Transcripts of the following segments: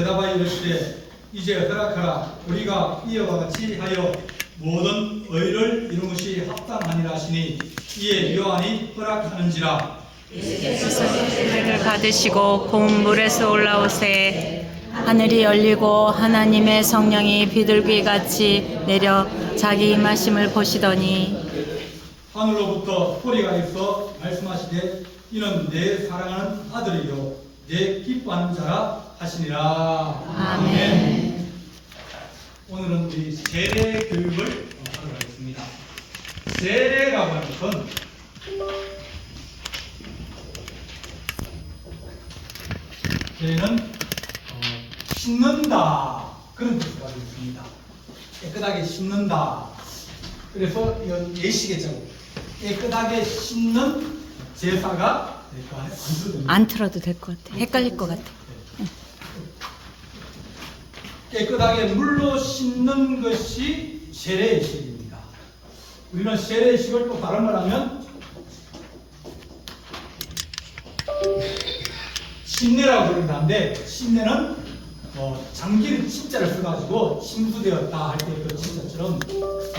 대답하여 이르시되 이제 허락하라. 우리가 이와 같이 하여 모든 의를 이룬 것이 합당하니라 하시니 이에 요한이 허락하는지라. 를 받으시고 고운 물에서 올라오세. 하늘이 열리고 하나님의 성령이 비둘기같이 내려 자기 임하심을 보시더니 하늘로부터 소리가 있어 말씀하시되 이는 내 사랑하는 아들이요 내 기뻐하는 자라 하시니라. 아멘. 오늘은 우리 세례 교육을 하도록 하겠습니다. 세례라고 하는 것은 세례는 씻는다 그런 뜻을 가지고 있습니다. 깨끗하게 씻는다. 그래서 이건 예시겠죠. 깨끗하게 씻는 제사가 그 안에 안 들어듭니다. 안 틀어도 될 것 같아. 헷갈릴 것 같아. 깨끗하게 물로 씻는 것이 세례의식입니다. 우리는 세례의식을 또 다른 말 하면 침례라고 부른다는데, 침례는 장기를 침자를 써가지고 침수되었다 할 때 그 침자처럼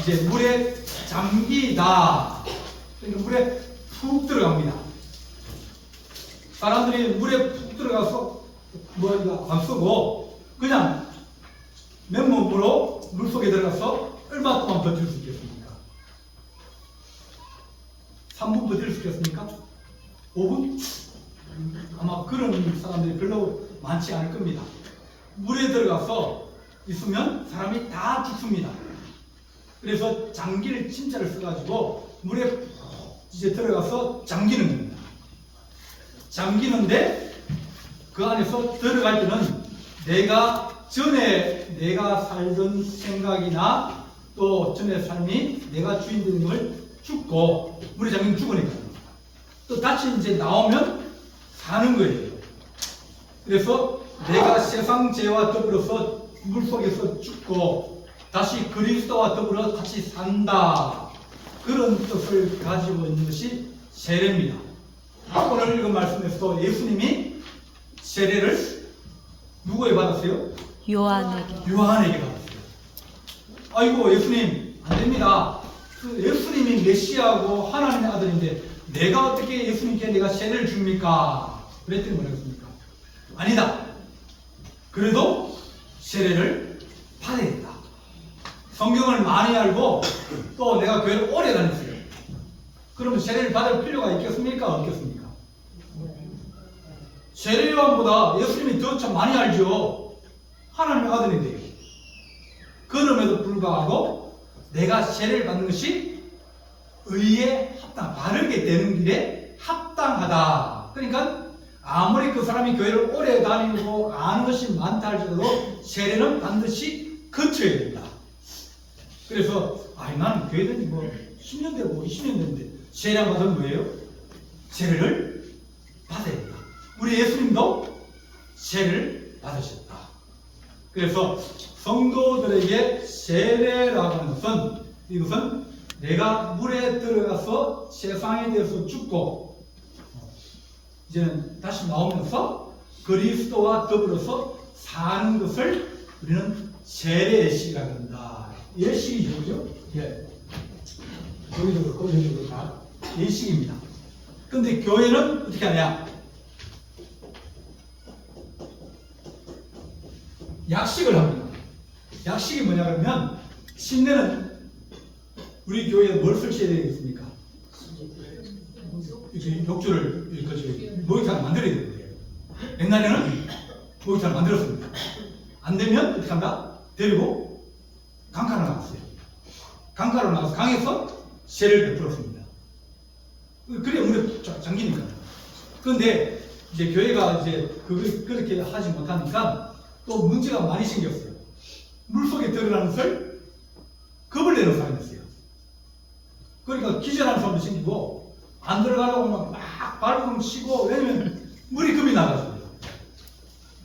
이제 물에 잠기다. 그러니까 물에 푹 들어갑니다. 사람들이 물에 푹 들어가서 안 쓰고 그냥 맨몸으로 물속에 들어가서 얼마 동안 버틸 수 있겠습니까? 3분 버틸 수 있겠습니까? 5분? 아마 그런 사람들이 별로 많지 않을 겁니다. 물에 들어가서 있으면 사람이 다 죽습니다. 그래서 장기를 침자를 써가지고 물에 푹 이제 들어가서 잠기는 겁니다. 잠기는데 그 안에서 들어갈 때는 전에 내가 살던 생각이나 또 전에 삶이 내가 주인 되는 걸 죽고 물에 잠기면 죽으니까 또 다시 이제 나오면 사는 거예요. 그래서 내가 세상 죄와 더불어서 물속에서 죽고 다시 그리스도와 더불어 같이 산다. 그런 뜻을 가지고 있는 것이 세례입니다. 오늘 읽은 말씀에서도 예수님이 세례를 누구에 받았어요? 요한에게. 요한에게 받았어요. 아이고 예수님 안 됩니다. 예수님이 메시아고 하나님의 아들인데 내가 어떻게 예수님께 내가 세례를 줍니까? 그랬더니 뭐라겠습니까? 아니다. 그래도 세례를 받아야 된다. 성경을 많이 알고 또 내가 교회를 오래 다녔어요. 그러면 세례를 받을 필요가 있겠습니까? 없겠습니까? 세례 요한보다 예수님이 더 참 많이 알죠. 하나님의 아들인데요. 그럼에도 불구하고 내가 세례를 받는 것이 의에 바르게 되는 길에 합당하다. 그러니까 아무리 그 사람이 교회를 오래 다니고 아는 것이 많다 할지라도 세례는 반드시 거쳐야 된다. 그래서 나는 교회 다니고 뭐 10년 되고 20년 됐는데 세례 안 받으면 뭐예요? 세례를 받아야 된다. 우리 예수님도 세례를 받으셨다. 그래서 성도들에게 세례라고 하는 것은 이것은 내가 물에 들어가서 세상에 대해서 죽고 이제는 다시 나오면서 그리스도와 더불어서 사는 것을 우리는 세례의식이라고 한다. 예식이죠, 그죠? 예. 여기도 그렇고 여기도 그렇고 다 예식입니다. 근데 교회는 어떻게 하냐? 약식을 합니다. 약식이 뭐냐 그러면 신내는 우리 교회에 뭘 설치해야 되겠습니까? 이렇게 욕조를 목욕탕을 만들어야 되는데요. 옛날에는 목욕탕을 만들었습니다. 안 되면 어떻게 한다? 데리고 강가로 나갔어요. 강가로 나가서 강에서 세례를 베풀었습니다. 그래 물에 잠기니까. 그런데 이제 교회가 이제 그렇게 하지 못하니까 또 문제가 많이 생겼어요. 물속에 들어가는 것을 겁을 내는 사람이 있어요. 그러니까 기절하는 사람도 생기고 안 들어가려고 하면 막 발버둥 치고 왜냐면 물이 겁이 나가지고요.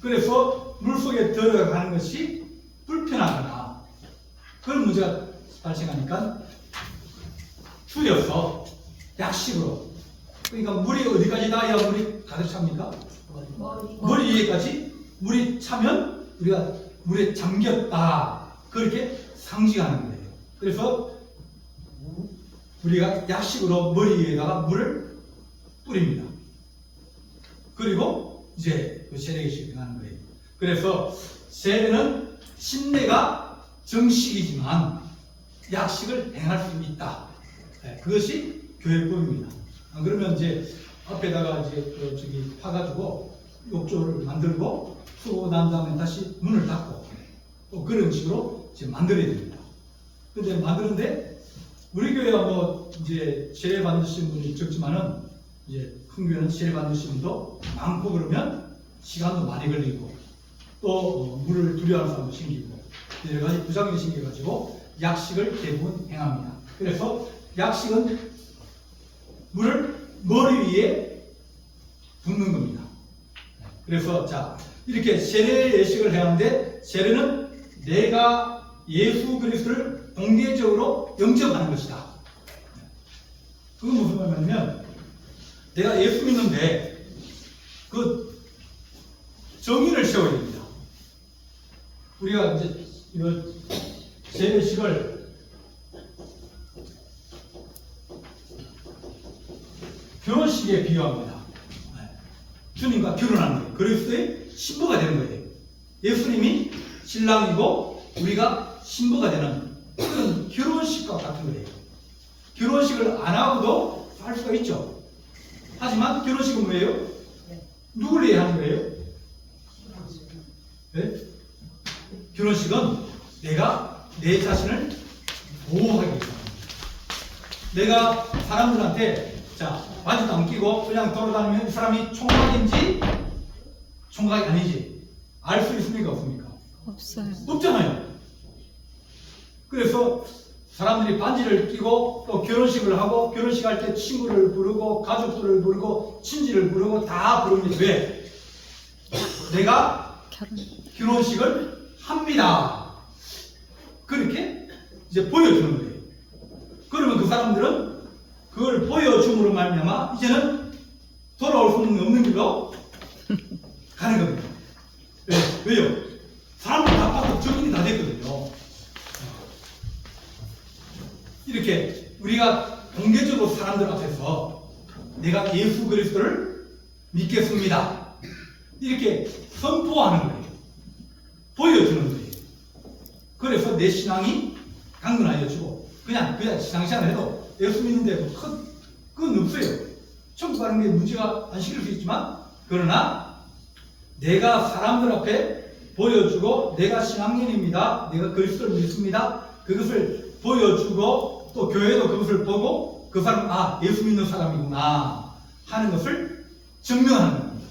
그래서 물속에 들어가는 것이 불편하거나 그런 문제가 발생하니까 줄여서 약식으로 그러니까 물이 어디까지 닿아야 물이 가득 찹니까? 머리 위에까지 물이 차면 우리가 물에 잠겼다. 그렇게 상징하는 거예요. 그래서 우리가 약식으로 머리 위에다가 물을 뿌립니다. 그리고 이제 그 세례식을 행하는 거예요. 그래서 세례는 신내가 정식이지만 약식을 행할 수 있다. 네, 그것이 교회법입니다. 안 그러면 이제 앞에다가 이제 저기 파가지고 욕조를 만들고 쓰고 난 다음에 다시 문을 닫고 또 그런 식으로 이제 만들어야 됩니다. 근데 만드는데 우리 교회가 뭐 이제 세례 받으신 분이 적지만은 이제 큰 교회는 세례 받으신 분도 많고 그러면 시간도 많이 걸리고 또 물을 두려워하는 사람도 생기고 여러 가지 부작용이 생겨가지고 약식을 대부분 행합니다. 그래서 약식은 물을 머리 위에 붓는 겁니다. 그래서 자 이렇게 세례 예식을 행하는데 세례는 내가 예수 그리스도를 공개적으로 영접하는 것이다. 그건 무슨 말이냐면 내가 예수 믿는데 그 정의를 세워야 됩니다. 우리가 이제 이거 세례식을 결혼식에 비유합니다. 주님과 결혼하는 거예요. 그리스도의 신부가 되는 거예요. 예수님이 신랑이고 우리가 신부가 되는 그런 결혼식과 같은 거예요. 결혼식을 안 하고도 할 수가 있죠. 하지만 결혼식은 뭐예요? 누굴 위해 하는 거예요? 네? 결혼식은 내가 내 자신을 보호하기 위해서 내가 사람들한테 자 바지도 안 끼고 그냥 돌아다니면 이 사람이 총각인지 총각이 아닌지 알 수 있습니까? 없습니까? 없어요. 없잖아요. 그래서 사람들이 반지를 끼고 또 결혼식을 하고 결혼식 할 때 친구를 부르고 가족들을 부르고 친지를 부르고 다 부르는데 왜? 내가 결혼식을 합니다. 그렇게 이제 보여주는 거예요. 그러면 그 사람들은 그걸 보여줌으로 말미암아 이제는 돌아올 수 없는 길로 가는 겁니다. 왜요? 사람들 다 봐도 적응이 다 됐거든요. 이렇게 우리가 공개적으로 사람들 앞에서 내가 예수 그리스도를 믿겠습니다. 이렇게 선포하는 거예요. 보여주는 거예요. 그래서 내 신앙이 강건해지고 그냥 신앙생활 해도 예수 믿는데 그건 없어요. 천국 가는 게 문제가 안 생길 수 있지만 그러나 내가 사람들 앞에 보여주고 내가 신앙인입니다. 내가 그리스도를 믿습니다. 그것을 보여주고 또 교회도 그것을 보고 그 사람 예수 믿는 사람이구나 하는 것을 증명하는 겁니다.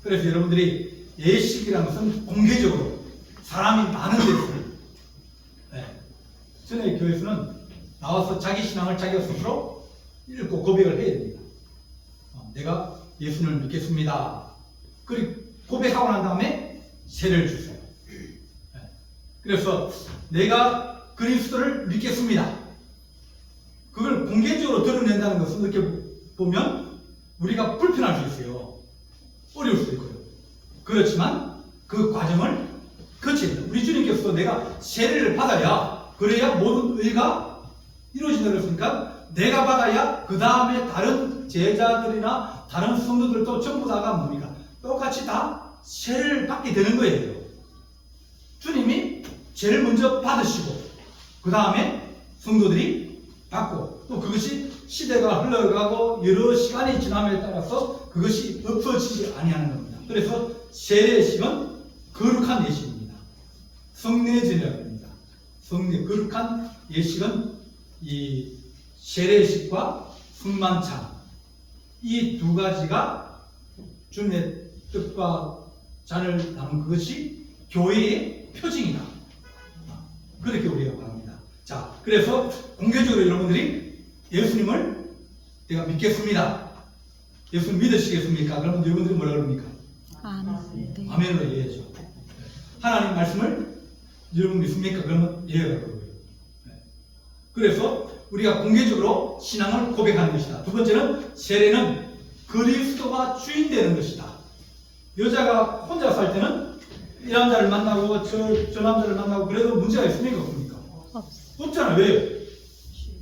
그래서 여러분들이 예식이라는 것은 공개적으로 사람이 많은 데서 전에 교회에서는 나와서 자기 신앙을 자기가 스스로 읽고 고백을 해야 됩니다. 내가 예수님을 믿겠습니다. 그리고 고백하고 난 다음에 세례를 주세요. 그래서 내가 그리스도를 믿겠습니다. 그걸 공개적으로 드러낸다는 것은 이렇게 보면 우리가 불편할 수 있어요. 어려울 수도 있고요. 그렇지만 그 과정을 거쳐야 돼요. 우리 주님께서도 내가 세례를 받아야 그래야 모든 의가 이루어진다고 했으니까 내가 받아야 그 다음에 다른 제자들이나 다른 성도들도 전부 다가 뭡니까? 똑같이 다 세례를 받게 되는 거예요. 주님이 제일 먼저 받으시고 그 다음에 성도들이 받고 또 그것이 시대가 흘러가고 여러 시간이 지남에 따라서 그것이 없어지지 아니하는 겁니다. 그래서 세례식은 거룩한 예식입니다. 성례제라고 합니다. 거룩한 예식은 이 세례식과 성만찬 이 두 가지가 주님의 뜻과 잔을 담은 그것이 교회의 표징이다. 그렇게 우리가 말합니다. 자, 그래서 공개적으로 여러분들이 예수님을 내가 믿겠습니다. 예수님 믿으시겠습니까? 그러면 여러분들이 뭐라 그럽니까? 아멘. 아멘으로 얘기하죠. 하나님 말씀을 여러분 믿습니까? 그러면 예라고 그러고요. 그래서 우리가 공개적으로 신앙을 고백하는 것이다. 두 번째는 세례는 그리스도가 주인 되는 것이다. 여자가 혼자 살 때는 이 남자를 만나고 저 남자를 만나고 그래도 문제가 있습니까? 없습니까? 없잖아요. 왜?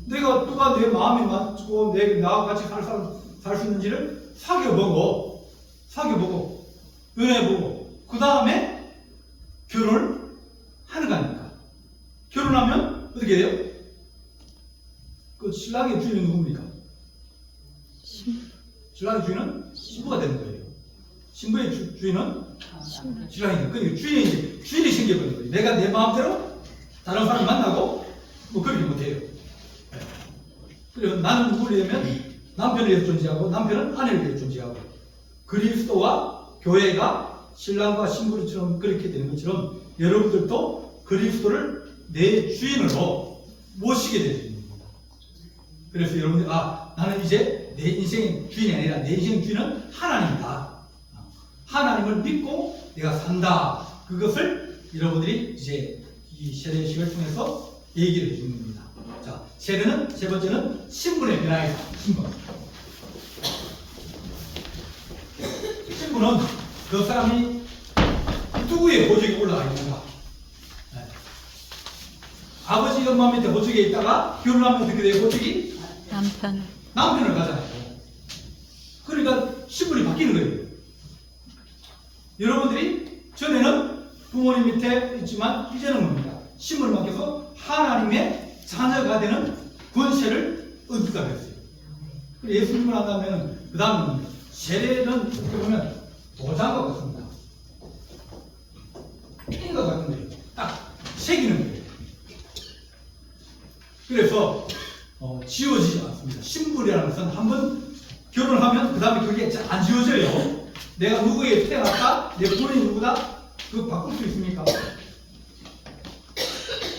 내가 누가 내 마음에 맞고 나와 같이 살 수 있는지를 사귀어보고 연애해보고 그 다음에 결혼을 하는 거 아닙니까? 결혼하면 어떻게 돼요? 그 신랑의 주인은 누굽니까? 신랑의 주인은 신부가 되는 거예요. 신부의 주인은 신랑이. 그러니까 주인이 생겨버린 거예요. 내가 내 마음대로 다른 사람을 만나고 뭐 그러지 못해요. 그리고 나는 누구를 위하면 남편을 위해서 존재하고 남편은 아내를 위해서 존재하고 그리스도와 교회가 신랑과 신부처럼 그렇게 되는 것처럼 여러분들도 그리스도를 내 주인으로 모시게 되는 겁니다. 그래서 여러분들 나는 이제 내 인생의 주인이 아니라 내 인생의 주인은 하나님이다. 하나님을 믿고 내가 산다. 그것을 여러분들이 이제 이 세례식을 통해서 얘기를 해주는 겁니다. 자, 세례는 세 번째는 신분의 변화이다. 신분은 그 사람이 누구의 보직에 올라가 있는가. 네. 아버지 엄마 밑에 보직에 있다가 결혼하면 어떻게 돼요? 보직이? 남편을 가잖아요. 그러니까 신분이 바뀌는 거예요. 여러분들이 전에는 부모님 밑에 있지만 이제는 뭡니까? 신분을 맡겨서 하나님의 자녀가 되는 권세를 얻게 됐어요. 예수님을 한다면 그 다음은 세례는 어떻게 보면 도장과 같습니다. 펜과 같은 거예요. 딱 새기는 거예요. 그래서 지워지지 않습니다. 신분이라는 것은 한번 결혼하면 그 다음에 그게 잘 안 지워져요. 내가 누구에게 태어났다? 내 본인이 누구다? 그거 바꿀 수 있습니까?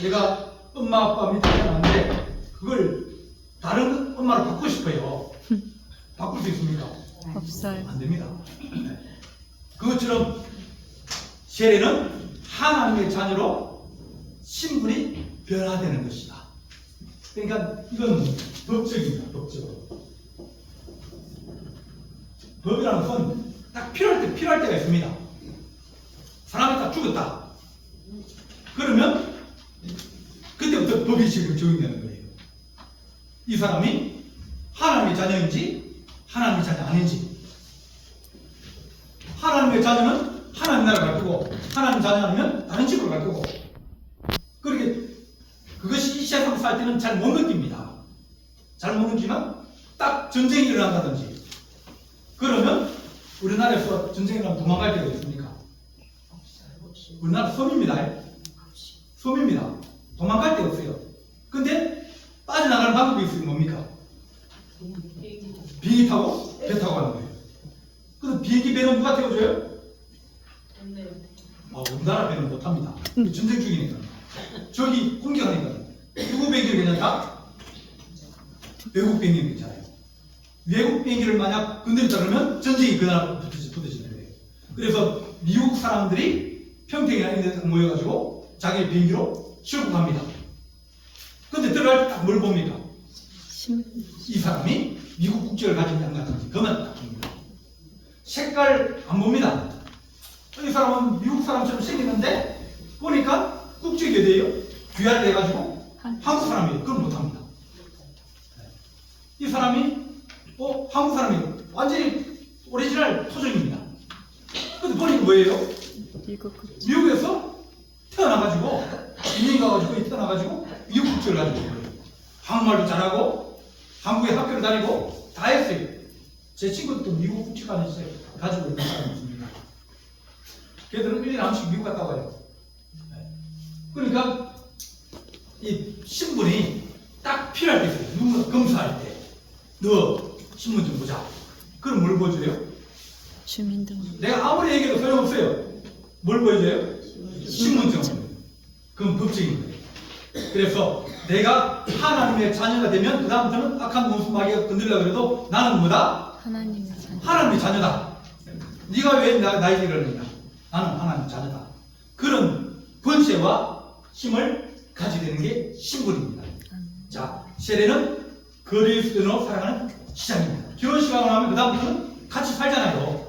내가 엄마 아빠 밑에 태어났는데 그걸 다른 엄마로 바꾸고 싶어요. 바꿀 수 있습니까? 없어요. 안 됩니다. 네. 그것처럼 세례는 하나님의 자녀로 신분이 변화되는 것이다. 그러니까 이건 법적입니다. 법적으로. 법이라는 것은 딱 필요할 때가 있습니다. 사람이 딱 죽었다. 그러면 그때부터 법이 지금 적용되는 거예요. 이 사람이 하나님의 자녀인지 하나님의 자녀 아닌지. 하나님의 자녀는 하나님 나라를 갈 거고 하나님 자녀 아니면 다른 집으로 갈 거고. 그렇게 그것이 이 세상 살 때는 잘 못 느낍니다. 잘 못 느끼지만 딱 전쟁이 일어난다든지 그러면 우리나라에서 전쟁이 일어나면 도망갈 때가 있습니까? 우리나라 섬입니다. 섬입니다. 도망갈 데가 없어요. 근데 빠져나가는 방법이 있으면 뭡니까? 비행기 타고 배 타고 가는 거예요. 그래서 비행기 배는 누가 태워줘요? 우리나라 배는 못합니다. 전쟁 중이니까. 저기 공격하니까. 누구 비행기를 괜찮다? 외국 비행기는 괜찮아요. 외국 비행기를 만약 건드린다 그러면 전쟁이 그 나라로 붙어지는 거예요. 그래서 미국 사람들이 평택이나 이런 데 모여가지고 자기 비행기로 출국합니다. 근데 들어갈 때 딱 뭘 봅니까? 이 사람이 미국 국적을 가진지 안 가진지 그것만 딱 봅니다. 색깔 안 봅니다. 이 사람은 미국 사람처럼 생겼는데 보니까 국적이 어디예요? 귀화를 해가지고 한국 사람이에요. 그건 못합니다. 이 사람이 한국 사람이에요. 완전히 오리지널 토종입니다. 근데 보니까 뭐예요? 미국에서 태어나가지고 이민 가가지고 태어나가지고 미국 국적을 가지고 있어요. 한국말도 잘하고 한국에 학교를 다니고 다 했어요. 제 친구도 미국 국적 가지고 있는 사람이 있습니다. 걔들은 1년에 한 번씩 미국 갔다 와요. 그러니까 이 신분이 딱 필요할 때 있어요. 누군가 검사할 때 너 신분 좀 보자. 그럼 뭘 보여줘요? 주민등록. 내가 아무리 얘기해도 소용없어요. 뭘 보여줘요? 신분증. 그건 법적인 거예요. 그래서 내가 하나님의 자녀가 되면 그 다음부터는 악한 원수 마귀가 건들려고 해도 나는 뭐다? 하나님의 자녀다. 네가 왜 나에게 그러느냐? 나는 하나님의 자녀다. 그런 권세와 힘을 가지게 되는 게 신분입니다. 자, 세례는 그리스도로 살아가는 시작입니다. 결혼식하고 나면 그 다음부터는 같이 살잖아요.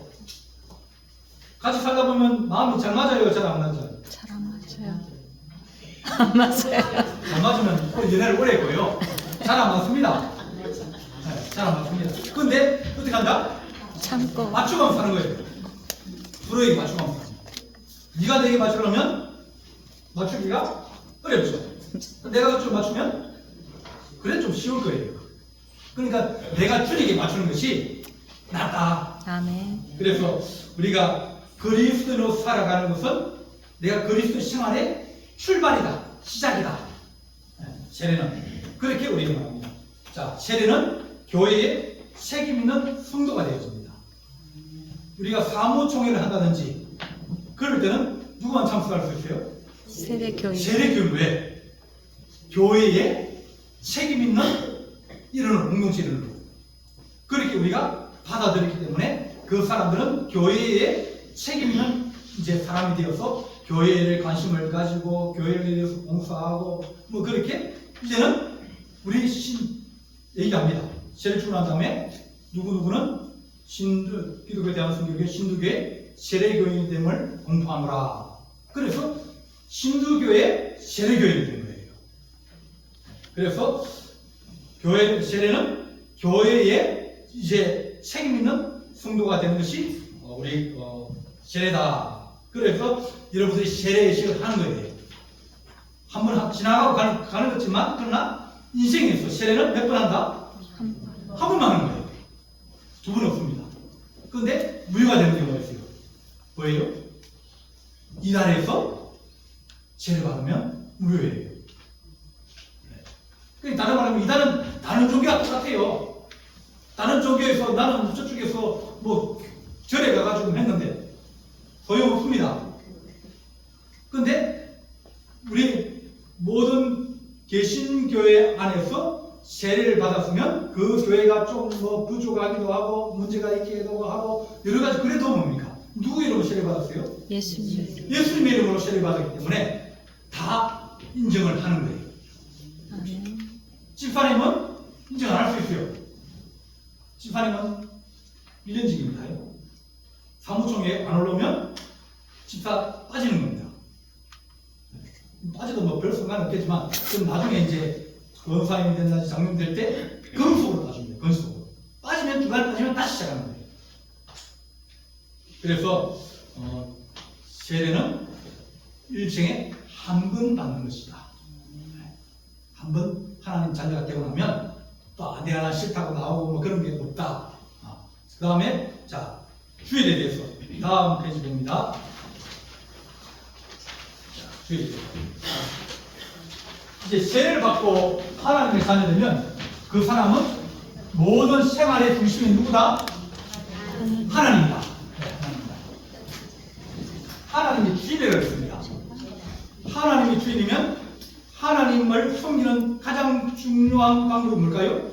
같이 살다 보면 마음이 잘 맞아요, 잘 안 맞아요? 잘 안 맞아요. 안 맞아요. 잘 맞으면 연애를 오래 해고요. 잘 안 맞습니다. 네, 잘 안 맞습니다. 근데 어떻게 한다? 참고. 맞춰가면서 사는 거예요. 서로에게 맞춰가면서 사는 거예요. 네가 내게 맞추려면 맞추기가 어렵죠. 내가 좀 맞추면 그래 좀 쉬울 거예요. 그러니까 내가 주님에게 맞추는 것이 낫다. 아멘. 그래서 우리가 그리스도로 살아가는 것은 내가 그리스도 생활의 출발이다, 시작이다. 세례는 그렇게 우리는 말합니다. 자, 세례는 교회에 책임 있는 성도가 되어집니다. 우리가 사무총회를 한다든지 그럴 때는 누구만 참석할 수 있어요? 세례교육. 세례교회, 교회에 책임 있는 이르는 공동체 이르는 거. 그렇게 우리가 받아들이기 때문에 그 사람들은 교회에 책임 있는 이제 사람이 되어서 교회에 관심을 가지고 교회에 대해서 봉사하고 뭐 그렇게 이제는 우리 얘기합니다. 세례 출근한 다음에 누구누구는 기독교에 대한 성교회 신두교회 세례교인이 됨을 공포하노라. 그래서 신두교회 세례교인이 된 거예요. 그래서 교회 세례는 교회에 이제 책임 있는 성도가 되는 것이 우리 세례다. 그래서 여러분들이 세례의식을 하는 거예요. 한 번 지나가고 가는 거지만 그러나 인생에서 세례는 몇 번 한다? 한 번만 하는 거예요. 두 번 없습니다. 그런데 무효가 되는 경우가 있어요. 뭐예요? 이달에서 세례 받으면 무효예요. 그러니까 다른 말하면 이달은 다른 종교와 똑같아요. 다른 종교에서 나는 저쪽에서 뭐 절에 가가지고 했는데 소용없습니다. 근데 우리 모든 개신교회 안에서 세례를 받았으면 그 교회가 좀 뭐 부족하기도 하고 문제가 있기도 하고 여러 가지 그래도 뭡니까? 누구 이름으로 세례 받았어요? 예수님. 예수님의 이름으로 세례 받았기 때문에 다 인정을 하는 거예요. 아멘. 집사님은 인정 안 할 수 있어요. 집사님은 1년직입니다요. 사무총회에 안 올라오면 집사 빠지는 겁니다. 빠져도 뭐 별 상관 없겠지만 그럼 나중에 이제 권사님이 된다든지 장님 될 때 건속으로 빠집니다. 건속으로. 빠지면 중간에 빠지면 다시 시작하는 거예요. 그래서 세례는 일생에 한 번 받는 것이다. 한 번 하나님 자녀가 되고 나면 또 내가 나 싫다고 나오고 뭐 그런 게 없다. 그 다음에 자 주일에 대해서 다음 페이지 봅니다. 주일. 이제 세례를 받고 하나님의 자녀되면 그 사람은 모든 생활의 중심이 누구다? 하나님이다. 네, 하나님이다. 하나님이 주인이라고 했습니다. 하나님이 주인이면 하나님을 섬기는 가장 중요한 방법이 뭘까요?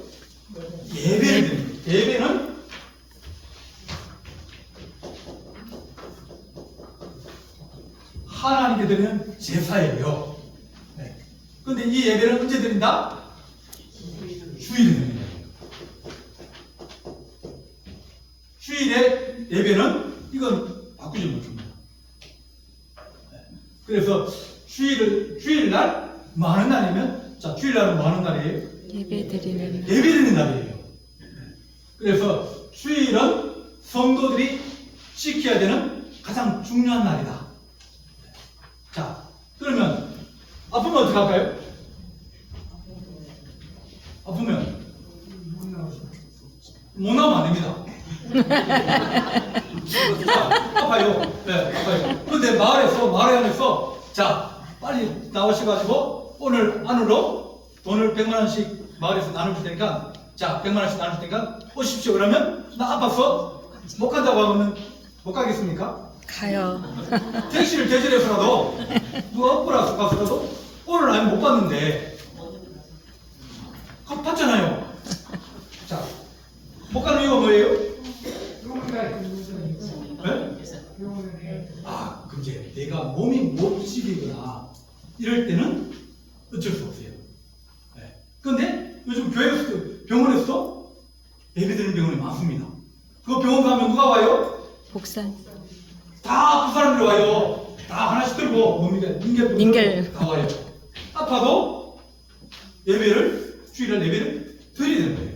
예배를 드립니다. 예배는 하나님께 드리는 제사예요. 네. 근데 이 예배는 언제 드린다? 주일에 드립니다. 주일의 예배는 이건 바꾸지 못합니다. 네. 그래서 주일날 뭐 하는 날이면 자 주일날은 뭐 하는 날이에요? 예배드리는 날. 예배드리는 날이에요. 그래서 주일은 성도들이 지켜야 되는 가장 중요한 날이다. 자, 그러면 아프면 어떻게 할까요? 아프면 못 나오면 안 됩니다. 아파요. 네, 아파요. 그런데 마을 안에서 자 빨리 나오셔가지고 오늘 안으로 돈을 100만 원씩 마을에서 나눠줄 테니까 자 100만 원씩 나눠줄 테니까 오십시오. 그러면 나 아파서 못 간다고 하면 못 가겠습니까? 가요. 택시를 대절해서라도 누가 업고라서 가서라도 오늘 아니면 못 갔는데 봤잖아요. 자, 못 가는 이유가 뭐예요? 네? 아, 그게 내가 몸이 못 움직이거나 이럴 때는 어쩔 수 없어요. 네. 그런데 요즘 교회에서도 병원에서도 예배드리는 병원이 많습니다. 그 병원 가면 누가 와요? 복사님. 다 그 사람들이 와요. 다 하나씩 들고 뭡니까? 닌겔 다 와요. 아파도 예배를 주일날 예배를 드려야 되는 거예요.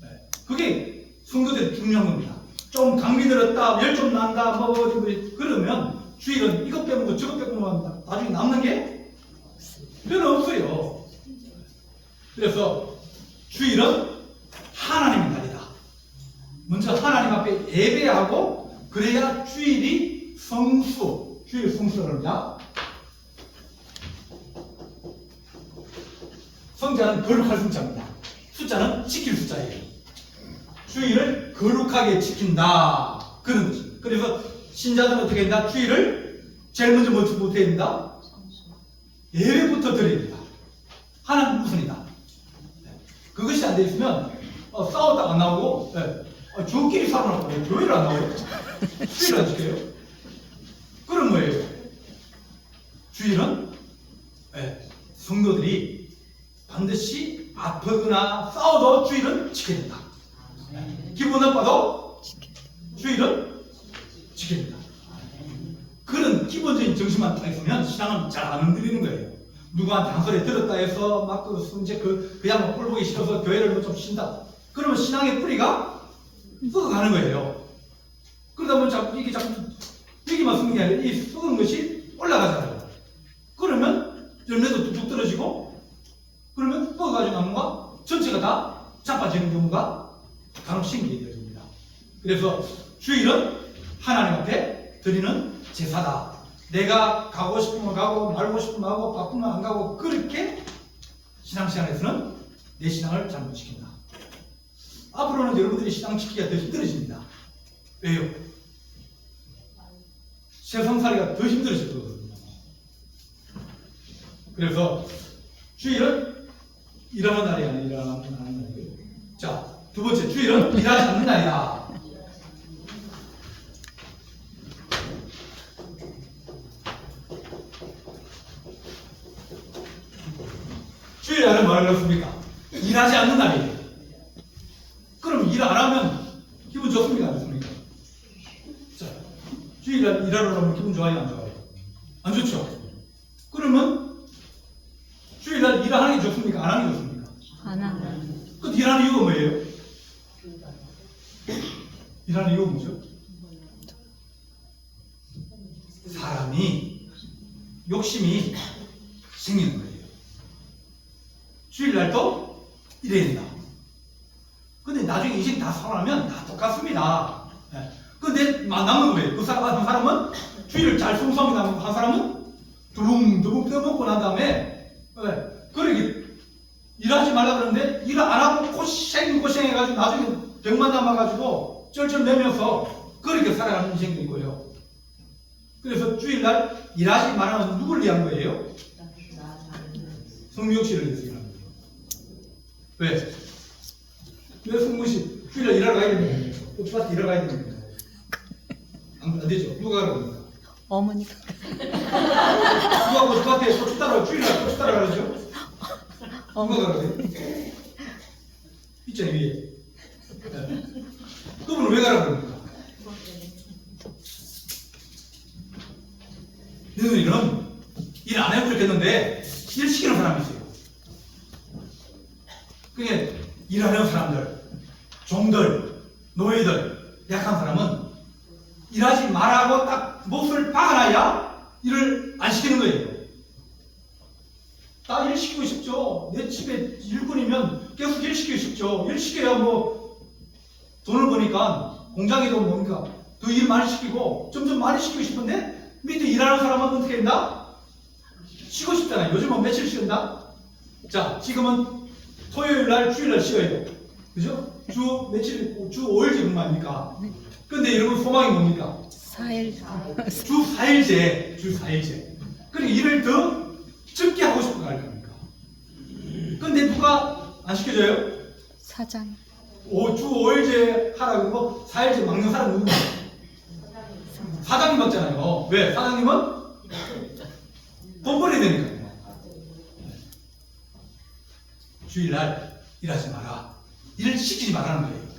네. 그게 성도들이 중요한 겁니다. 좀 감기 들었다, 열 좀 난다, 뭐 그러면 주일은 이것 빼먹고 저것 빼먹고 나중에 남는 게 별로 없어요. 그래서 주일은 하나님의 날이다. 먼저 하나님 앞에 예배하고 그래야 주일이 성수, 주일 성수를 합니다. 성자는 거룩할 성자입니다. 숫자는 지킬 숫자예요. 주일을 거룩하게 지킨다. 그런 거지. 그래서 신자들은 어떻게 된다? 주일을 제일 먼저 못해야 된다? 예배부터 드려야 된다. 하나님 우선이다. 그것이 안 돼 있으면 싸웠다가 안 나오고 저끼리 싸우라고 왜 교회를 안 나와요? 주일을 안 지켜요? 그런 거예요. 주일은 성도들이 반드시 아프거나 싸워도 주일은 지켜야 된다. 기분 나빠도 주일은 지켜야 된다. 그런 기본적인 정신만 딱 있으면 신앙은 잘 안 흔들리는 거예요. 누구한테 한 소리 들었다 해서 막 이제 그냥 뭐 꼴보기 싫어서 교회를 좀 쉰다. 그러면 신앙의 뿌리가 썩어가는 거예요. 그러다 보면 자꾸 이게 자꾸 여기만 썩는 게 아니라 이 썩은 것이 올라가잖아요. 그러면 열매도 뚝뚝 떨어지고 그러면 썩어가지고 나무가 전체가 다 자빠지는 경우가 간혹 생기게 되어집니다. 그래서 주일은 하나님 앞에 드리는 제사다. 내가 가고 싶으면 가고 말고 싶으면 하고 바쁘면 안 가고 그렇게 신앙생활에서는 내 신앙을 잘못 지킨다. 앞으로는 여러분들이 신앙 지키기가 더 힘들어집니다. 왜요? 세상살이가 더 힘들어질 거거든요. 그래서 주일은 일하는 날이 아니라 일하는 날이에요. 자, 두 번째, 주일은 일하지 않는 날이다. 주일날은 뭐라고 그랬습니까? 일하지 않는 날이에요. 그럼 일 안 하면 기분 좋습니까? 안 좋습니까? 자, 주일날 일하러 가면 기분 좋아요? 안 좋아요? 안 좋죠? 그러면 주일날 일하는 게 좋습니까? 안 하는 게 좋습니까? 안 하는. 그 일하는 이유가 뭐예요? 일하는 이유가 뭐죠? 사람이 욕심이 생기는 거예요. 주일날도 일해야 된다. 근데 나중에 인생 다 살아나면 다 똑같습니다. 근데 남는 거예요. 그 사람, 한 사람은 주일을 잘 성수하면 한 사람은 두붕두붕 떠먹고 난 다음에 그러게 일하지 말라 그러는데 일 안 하고 고생해가지고 나중에 병만 남아가지고 쩔쩔 매면서 그렇게 살아가는 인생도 있고요. 그래서 주일날 일하지 말라는 누굴 위한 거예요? 성미옥 씨를 위해서 일하는 거예요. 왜? 왜 성무 씨 주일날 일하러 가야 되는 거예요? 꽃밭에 일하러 가야 되는 거예요? 안 되죠? 누가 가라고 합니까? 어머니가. 누가 꽃밭에 꽃 따라 주일날 꽃 따라 가죠? 누가 가라고 해요? 있잖아요 위에. 그분은 왜 가라고 합니까? 너희는 일 안 해도 좋겠는데 일 시키는 사람이 있어요. 그게 일하는 사람들, 종들, 노예들, 약한 사람은 일하지 말라고 딱 몫을 박아놔야 일을 안 시키는 거예요. 나 일 시키고 싶죠. 내 집에 일꾼이면 계속 일 시키고 싶죠. 일 시켜야 뭐 돈을 버니까 공장에도 뭡니까 더 일 많이 시키고 점점 많이 시키고 싶은데 밑에 일하는 사람은 어떻게 된다? 쉬고 싶잖아요. 요즘은 며칠 쉬었나? 자, 지금은 토요일날, 주일날 쉬어요. 그죠? 주 며칠, 주 5일제 근무 아닙니까? 근데 여러분 소망이 뭡니까? 4일. 주 4일제, 주 4일제. 그러니까 일을 더 적게 하고 싶어 갈 겁니까? 근데 누가 안 시켜줘요? 사장. 주 5일제 하라고 그러고 4일제 막는 사람 누구냐? 사장님 맞잖아요. 왜? 사장님은 돈 벌어야 되니까요. 주일날 일하지 마라. 일을 시키지 말라는 거예요.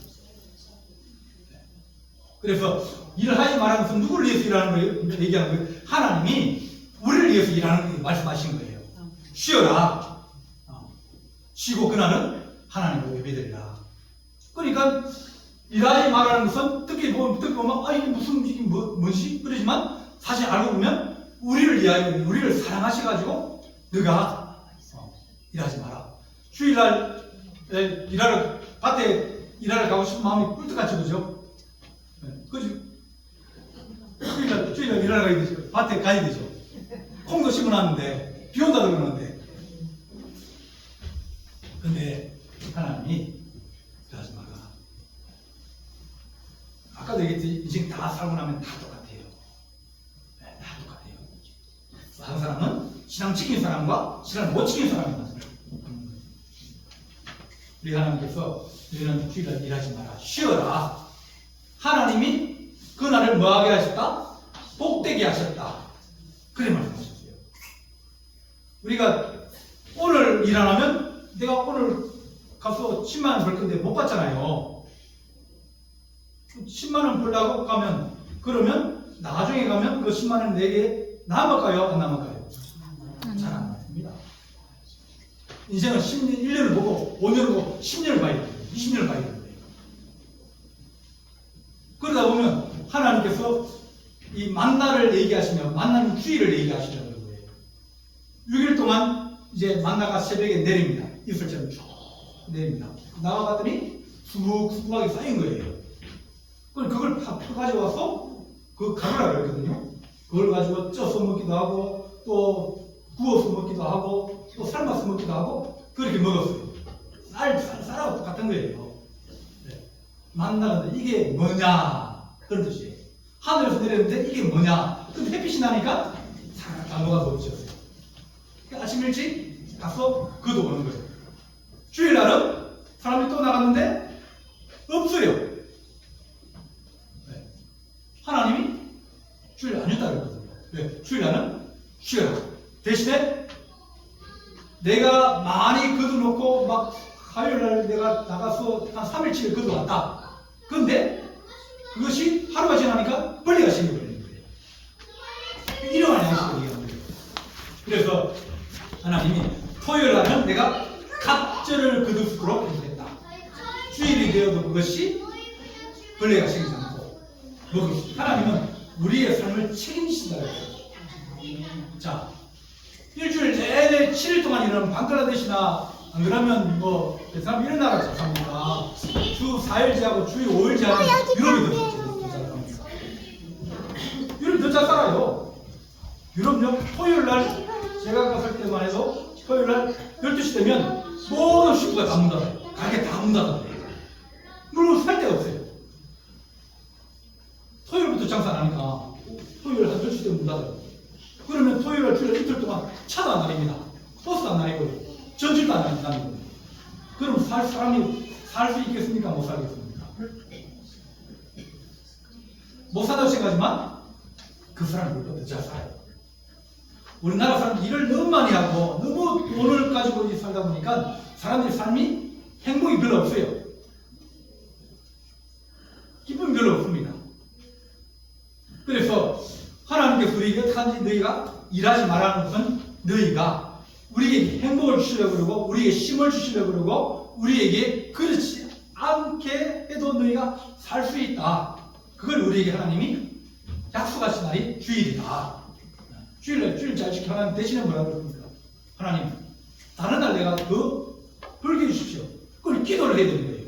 그래서 일을 하지 말라는 것은 누구를 위해서 일하는 거예요? 얘기하는 거예요. 하나님이 우리를 위해서 일하는 거 말씀하신 거예요. 쉬어라. 쉬고 그날은 하나님을 예배드리라. 그러니까 일하지 말라는 것은 듣기 보면 아 이게 무슨 이게 뭐지? 그러지만 사실 알고 보면 우리를 위하여 우리를 사랑하셔가지고 너가 일하지 마라. 주일날 밭에 일하러 가고 싶은 마음이 꿀떡같이 그죠? 그죠? 주일날 일하러 가야 되죠. 밭에 가야 되죠. 콩도 심어놨는데 비 온다 그러는데 근데 하나님이 일하지 마라. 아까도 얘기했지 인생 다 살고 나면 다 똑같아요. 네, 다 똑같아요. 한 사람은 신앙 지킨 사람과 신앙 못 지킨 사람이 많아요. 우리 하나님께서 너희는 주일날 일하지 마라. 쉬어라. 하나님이 그날을 뭐하게 하셨다? 복되게 하셨다. 그래 말씀하셨어요. 우리가 오늘 일 안 하면 내가 오늘 가서 10만 원 벌 건데 못 받잖아요. 10만 원 벌라고 가면 그러면 나중에 가면 그 10만 원 내게 남을까요? 안 남을까요? 잘 안 남습니다. 인생은 10년, 1년을 보고 5년을 보고 10년을 봐야 돼요. 20년을 봐야 돼요. 그러다 보면 하나님께서 이 만나를 얘기하시면 만나는 주일을 얘기하시려는 거예요. 6일 동안 이제 만나가 새벽에 내립니다. 이슬처럼 쭉 내립니다. 나와봤더니 수북수북하게 쌓인 거예요. 그럼 그걸 다 가져와서 그 가루라 그랬거든요. 그걸 가지고 쪄서 먹기도 하고 또 구워서 먹기도 하고 또 삶아서 먹기도 하고 그렇게 먹었어요. 쌀하고 똑같은 거예요. 네. 만나가 이게 뭐냐 그런 뜻이에요. 하늘에서 내렸는데 이게 뭐냐. 근데 햇빛이 나니까 다 녹아서 없어졌어요. 아침 일찍 가서 그도 오는 거예요. 주일날은 사람이 또 나갔는데 없어요. 네. 하나님이 주일 안 준다 그랬거든요. 왜? 주일날은 쉬어라. 대신에 내가 많이 거둬놓고 막 화요일날 내가 나가서 한 3일치를 거둬왔다. 근데 그것이 하루가 지나니까 벌레가 생겨버리는 거예요. 이러한 양식을 얘기하는 거예요. 그래서 하나님이 토요일날은 내가 갑절을 거둘 수 있도록 해주겠다. 주일이 되어도 그것이 벌레가 생기지 않고 먹을 수 있다. 하나님은 우리의 삶을 책임지신다고 했어요. 자, 일주일 내내 7일 동안 일하는 방글라데시나 안 그러면 뭐 베트남 이런 나라 삽니다. 주 4일제하고 주 5일제하고 유럽이 더 잘 삽니다. 유럽이 더 잘 살아요. 유럽요 토요일날 제가 갔을 때만 해도 토요일날 12시 되면 모든 식구가 다 문 닫아요. 가게 다 문 닫아요. 물건 살 데가 없어요. 토요일부터 장사 안 하니까 토요일 한 12시 되면 문 닫아요. 그러면 토요일 주일 이틀 동안 차도 안 다닙니다. 버스도 안 다니고 전질도 안 다니고. 그럼 사람이 살 수 있겠습니까? 못 살겠습니까? 못 산다고 생각하지만 그 사람은 우리보다 더 잘 살아요. 우리나라 사람들이 일을 너무 많이 하고 너무 돈을 가지고 살다 보니까 사람들의 삶이 행복이 별로 없어요. 기쁨이 별로 없습니다. 그래서 하나님께서 우리에게 어떡하는지 너희가 일하지 말라는 것은 너희가 우리에게 행복을 주시려고 그러고 우리에게 힘을 주시려고 그러고 우리에게 그렇지 않게 해도 너희가 살 수 있다. 그걸 우리에게 하나님이 약속하신 날이 주일이다. 주일 잘 지켜 하나님 대신에 뭐라 그럽니까? 하나님 다른 날 내가 더 벌게 해주십시오. 그걸 기도를 해야 되는 거예요.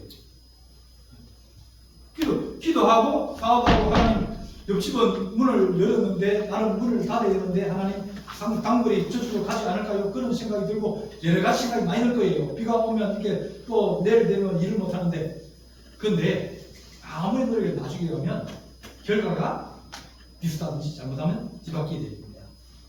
기도하고 사업하고 하나님 옆집은 문을 열었는데 나는 문을 닫아야 되는데 하나님 단골이 저쪽으로 가지 않을까요? 그런 생각이 들고 여러 가지 생각이 많이 들 거예요. 비가 오면 이게 또 내일 되면 일을 못 하는데 근데 아무리 노력을 나중에 가면 결과가 비슷하든지 잘못하면 뒤바뀌게 됩니다.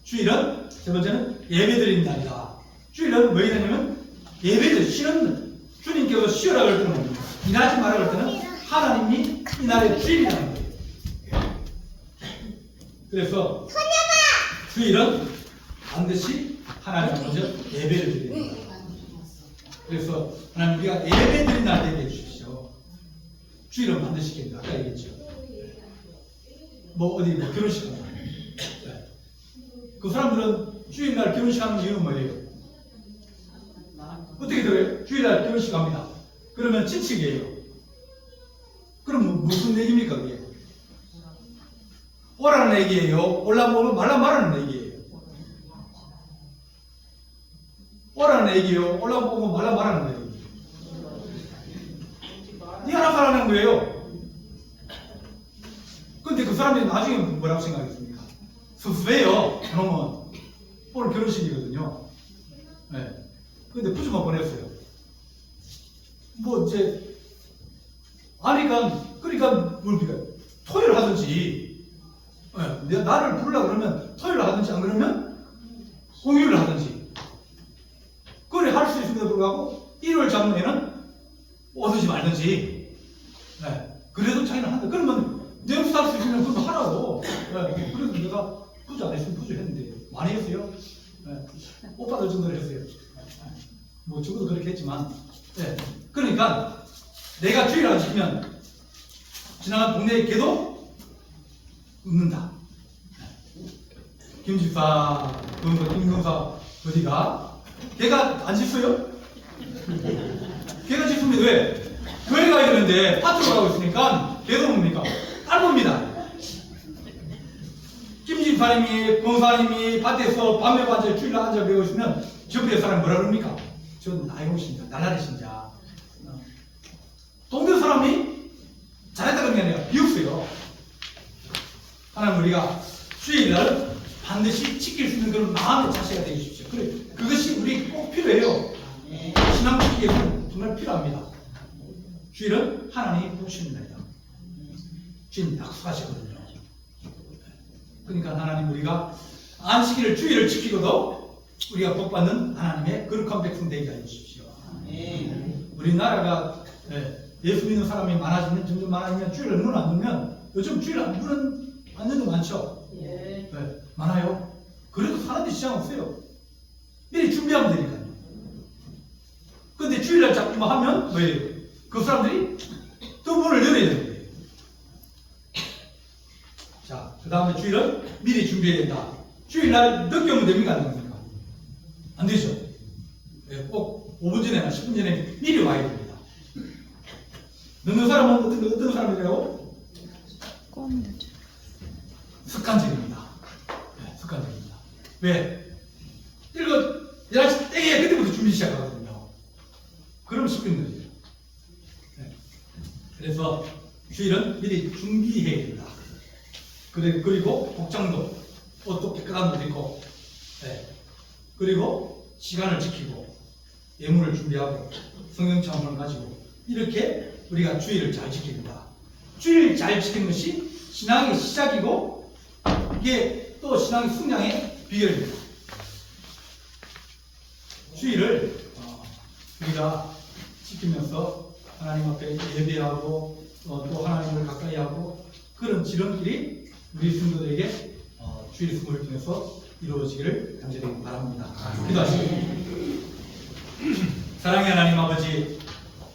주일은 세 번째는 예배드리는 날이다. 주일은 왜 이러냐면 예배를 쉬는 주님께서 쉬어라 그럴 때는 일하지 마라 그럴 때는 하나님이 이 날의 주일이라는 거예요. 그래서 주일은 반드시 하나님 먼저 예배를 드리는 거예요. 그래서 하나님 우리가 예배 드리는 날 되게 해주십시오. 주일은 반드시 됩니다. 아까 얘기했죠. 뭐 어디 뭐 결혼식 한다. 네. 그 사람들은 주일날 결혼식 하는 이유는 뭐예요? 어떻게 들어요? 주일날 결혼식 합니다. 그러면 친칙이에요. 그럼 무슨 얘기입니까 그게? 오라는 얘기예요? 올라오면 말라는 얘기예요? 오라는 얘기예요? 올라오면 말라는 얘기예요? 니 알아서 하라는 거예요. 근데 그 사람들이 나중에 뭐라고 생각했습니까? 섭섭해요. 그놈은 오늘 결혼식이거든요. 네. 근데 부주만 보냈어요. 뭐 이제 그러니까 뭡니까? 토요일 하든지, 네. 나를 부르려고 그러면 토요일 하든지 안 그러면 공휴일 하든지. 그래 할 수 있음에도 불구하고 일요일 잡는 오든지 말든지. 네. 그래도 자기는 한다. 그러면 내 없이 할 수 있으면 그것도 하라고. 네. 그래도 내가 부주 안 했으면 부주 했는데 많이 했어요. 네. 오빠들 정도로 했어요. 뭐 저도 그렇게 했지만. 네. 그러니까 내가 주일 안 지키면 지나간 동네의 개도 웃는다. 김 집사, 김동사 어디가? 개가 안 짖어요? 개가 짖습니다. 왜? 교회 가야 되는데 파트로 가고 있으니까 개도 뭡니까? 딸봅니다. 김 집사님이, 권사님이 밭에서 밤에 앉아 주일날 앉아 배우고 있으면 옆에 사람이 뭐라 그럽니까? 전 나이로 신자, 날라리 신자. 동네 사람이 잘했다는 게 아니라 비웃어요. 하나님 우리가 주일날 반드시 지킬 수 있는 그런 마음의 자세가 되어 주십시오. 그래, 그것이 우리 꼭 필요해요. 신앙 지키기 위해서는 정말 필요합니다. 주일은 하나님이 보시는 날이다. 주님 약속하시거든요. 그러니까 하나님 우리가 안식일을 주일을 지키고도 우리가 복받는 하나님의 거룩한 백성 되게 해주십시오. 우리나라가 예수 믿는 사람이 많아지면 점점 많아지면 주일을 문 안 열면 요즘 주일 안 무는 안전도 많죠. 네, 많아요. 그래도 사는데 지장 없어요. 미리 준비하면 되니까요. 근데 주일날 자꾸만 하면 왜요? 그 사람들이 또 문을 열어야 되는 거예요. 자, 그 다음에 주일은 미리 준비해야 된다. 주일날 늦게 오면 됩니까? 안 됩니까? 안 되죠. 네, 꼭 5분 전에나 10분 전에 미리 와야 됩니다. 늦는 사람은 어떤 사람이래요? 습관적입니다. 네, 습관적입니다. 왜? 11시 땡이야 그때부터 준비 시작하거든요. 그럼 쉽게 거죠. 네. 그래서 주일은 미리 준비해야 된다. 그리고 복장도 옷도 깨끗한 옷 입고, 네. 그리고 시간을 지키고 예물을 준비하고 성경 체험을 가지고 이렇게 우리가 주일을 잘 지킵니다. 주일 잘 지키는 것이 신앙의 시작이고 이게 또 신앙의 성장의 비결입니다. 주일을 우리가 지키면서 하나님 앞에 예배하고 또 하나님을 가까이 하고 그런 지름길이 우리 성도들에게 주일 승부를 통해서 이루어지기를 간절히 바랍니다. 기도하시겠습니다. 사랑의 하나님 아버지,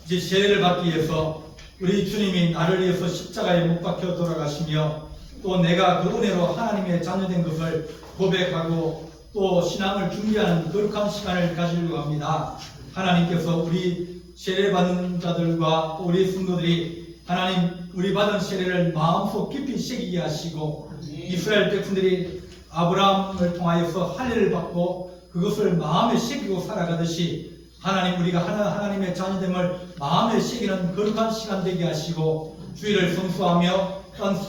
이제 세례를 받기 위해서 우리 주님이 나를 위해서 십자가에 못 박혀 돌아가시며 또 내가 그 은혜로 하나님의 자녀된 것을 고백하고 또 신앙을 준비하는 거룩한 시간을 가지려고 합니다. 하나님께서 우리 세례받는 자들과 또 우리 성도들이 하나님 우리 받은 세례를 마음속 깊이 새기게 하시고 이스라엘 백성들이 아브라함을 통하여서 할례를 받고 그것을 마음에 새기고 살아가듯이 하나님 우리가 하나님의 자녀됨을 마음에 새기는 거룩한 시간 되게 하시고 주일을 성수하며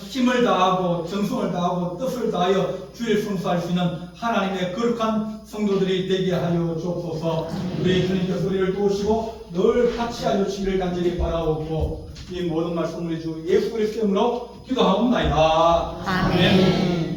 힘을 다하고 정성을 다하고 뜻을 다하여 주일을 성수할 수 있는 하나님의 거룩한 성도들이 되게 하여 주옵소서. 우리 주님께서 우리를 도우시고 늘 같이 하여 주시기를 간절히 바라옵고 이 모든 말씀 우리 주 예수 그리스도의 이름으로 기도하옵나이다. 아멘.